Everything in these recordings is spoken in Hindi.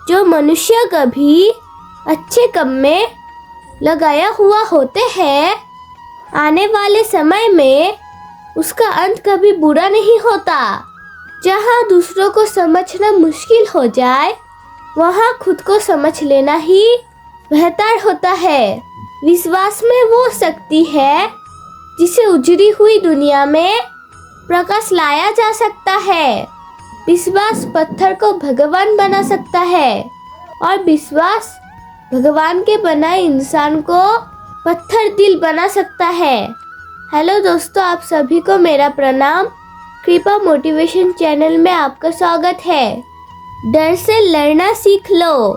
जो मनुष्य कभी अच्छे काम में लगाया हुआ होते हैं, आने वाले समय में उसका अंत कभी बुरा नहीं होता। जहाँ दूसरों को समझना मुश्किल हो जाए, वहाँ खुद को समझ लेना ही बेहतर होता है। विश्वास में वो शक्ति है जिसे उजड़ी हुई दुनिया में प्रकाश लाया जा सकता है। विश्वास पत्थर को भगवान बना सकता है और विश्वास भगवान के बनाए इंसान को पत्थर दिल बना सकता है। हेलो दोस्तों, आप सभी को मेरा प्रणाम। कृपा मोटिवेशन चैनल में आपका स्वागत है। डर से लड़ना सीख लो,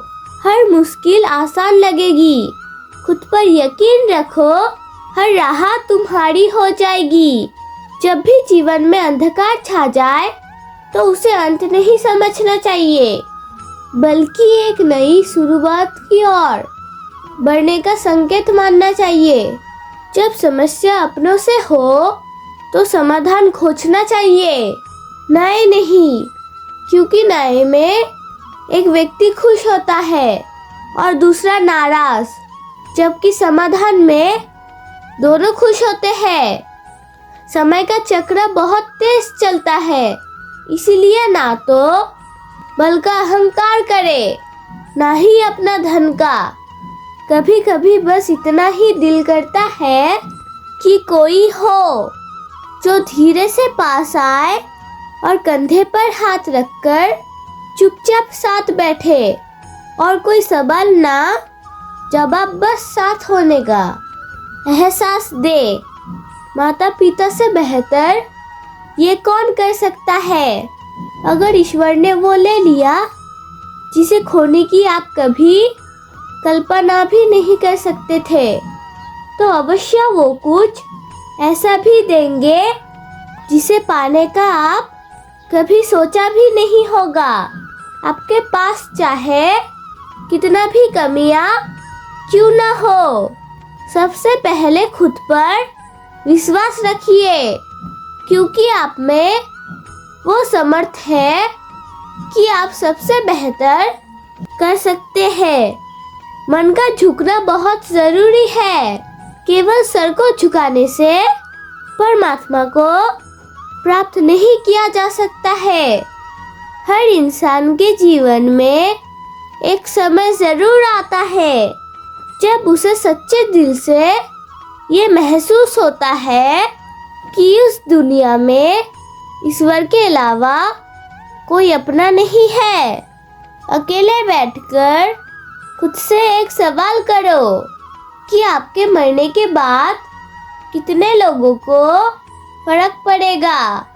हर मुश्किल आसान लगेगी। खुद पर यकीन रखो, हर राह तुम्हारी हो जाएगी। जब भी जीवन में अंधकार छा जाए तो उसे अंत नहीं समझना चाहिए, बल्कि एक नई शुरुआत की ओर बढ़ने का संकेत मानना चाहिए। जब समस्या अपनों से हो तो समाधान खोजना चाहिए, नए नहीं, क्योंकि नए में एक व्यक्ति खुश होता है और दूसरा नाराज, जबकि समाधान में दोनों खुश होते हैं। समय का चक्र बहुत तेज चलता है, इसीलिए ना तो बल का अहंकार करे, ना ही अपना धन का। कभी कभी बस इतना ही दिल करता है कि कोई हो जो धीरे से पास आए और कंधे पर हाथ रखकर चुपचाप साथ बैठे, और कोई सवाल ना जवाब, बस साथ होने का एहसास दे। माता पिता से बेहतर ये कौन कर सकता है? अगर ईश्वर ने वो ले लिया जिसे खोने की आप कभी कल्पना भी नहीं कर सकते थे, तो अवश्य वो कुछ ऐसा भी देंगे जिसे पाने का आप कभी सोचा भी नहीं होगा। आपके पास चाहे कितना भी कमियां क्यों ना हो, सबसे पहले खुद पर विश्वास रखिए, क्योंकि आप में वो समर्थ है कि आप सबसे बेहतर कर सकते हैं। मन का झुकना बहुत जरूरी है। केवल सर को झुकाने से परमात्मा को प्राप्त नहीं किया जा सकता है। हर इंसान के जीवन में एक समय जरूर आता है जब उसे सच्चे दिल से ये महसूस होता है कि उस दुनिया में ईश्वर के अलावा कोई अपना नहीं है। अकेले बैठकर खुद से एक सवाल करो कि आपके मरने के बाद कितने लोगों को फर्क पड़ेगा।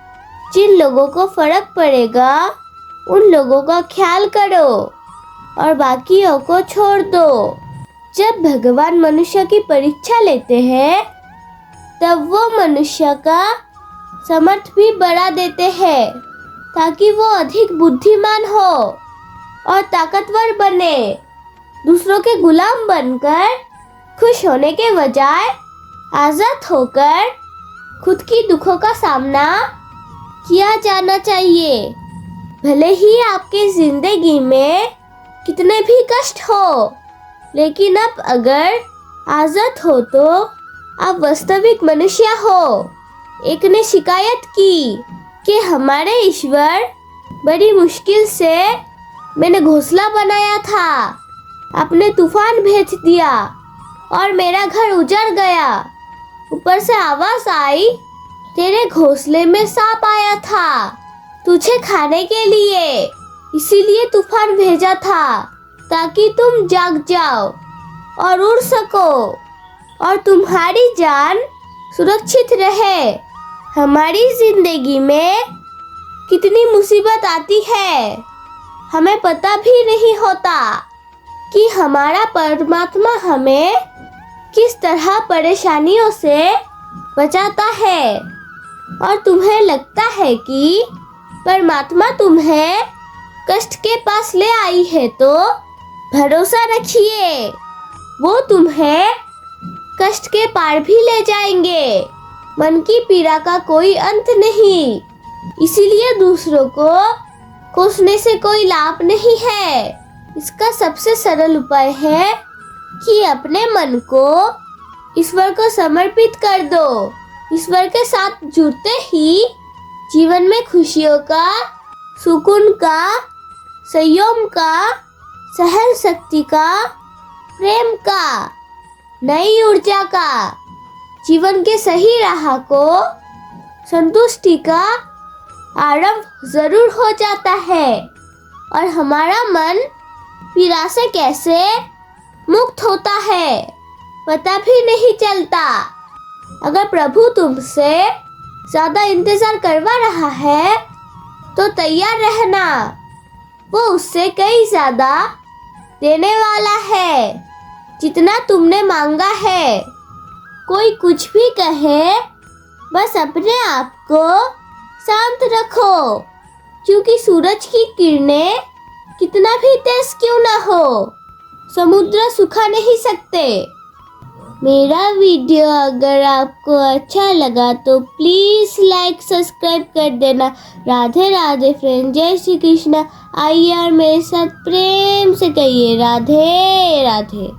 जिन लोगों को फर्क पड़ेगा उन लोगों का ख्याल करो और बाकियों को छोड़ दो। जब भगवान मनुष्य की परीक्षा लेते हैं, तब वो मनुष्य का समर्थ भी बढ़ा देते हैं, ताकि वो अधिक बुद्धिमान हो और ताकतवर बने। दूसरों के गुलाम बनकर खुश होने के बजाय आजाद होकर खुद की दुखों का सामना किया जाना चाहिए। भले ही आपकी जिंदगी में कितने भी कष्ट हो, लेकिन आप अगर आजाद हो तो आप वास्तविक मनुष्य हो। एक ने शिकायत की कि हमारे ईश्वर, बड़ी मुश्किल से मैंने घोंसला बनाया था, आपने तूफान भेज दिया और मेरा घर उजड़ गया। ऊपर से आवाज आई, तेरे घोंसले में सांप आया था तुझे खाने के लिए, इसीलिए तूफान भेजा था ताकि तुम जाग जाओ और उड़ सको और तुम्हारी जान सुरक्षित रहे। हमारी जिंदगी में कितनी मुसीबत आती है, हमें पता भी नहीं होता कि हमारा परमात्मा हमें किस तरह परेशानियों से बचाता है। और तुम्हें लगता है कि परमात्मा तुम्हें कष्ट के पास ले आई है, तो भरोसा रखिए, वो तुम्हें कष्ट के पार भी ले जाएंगे। मन की पीड़ा का कोई अंत नहीं, इसीलिए दूसरों को कोसने से कोई लाभ नहीं है। इसका सबसे सरल उपाय है कि अपने मन को ईश्वर को समर्पित कर दो। ईश्वर के साथ जुड़ते ही जीवन में खुशियों का, सुकून का, संयम का, सहन शक्ति का, प्रेम का, नई ऊर्जा का, जीवन के सही राह को, संतुष्टि का आरंभ जरूर हो जाता है और हमारा मन पीड़ा से कैसे मुक्त होता है पता भी नहीं चलता। अगर प्रभु तुमसे ज्यादा इंतजार करवा रहा है तो तैयार रहना, वो उससे कई ज्यादा देने वाला है जितना तुमने मांगा है। कोई कुछ भी कहे, बस अपने आप को शांत रखो, क्योंकि सूरज की किरणें कितना भी तेज क्यों ना हो, समुद्र सुखा नहीं सकते। मेरा वीडियो अगर आपको अच्छा लगा तो प्लीज लाइक सब्सक्राइब कर देना। राधे राधे फ्रेंड, जय श्री कृष्ण। आइए और मेरे साथ प्रेम से कहिए राधे राधे।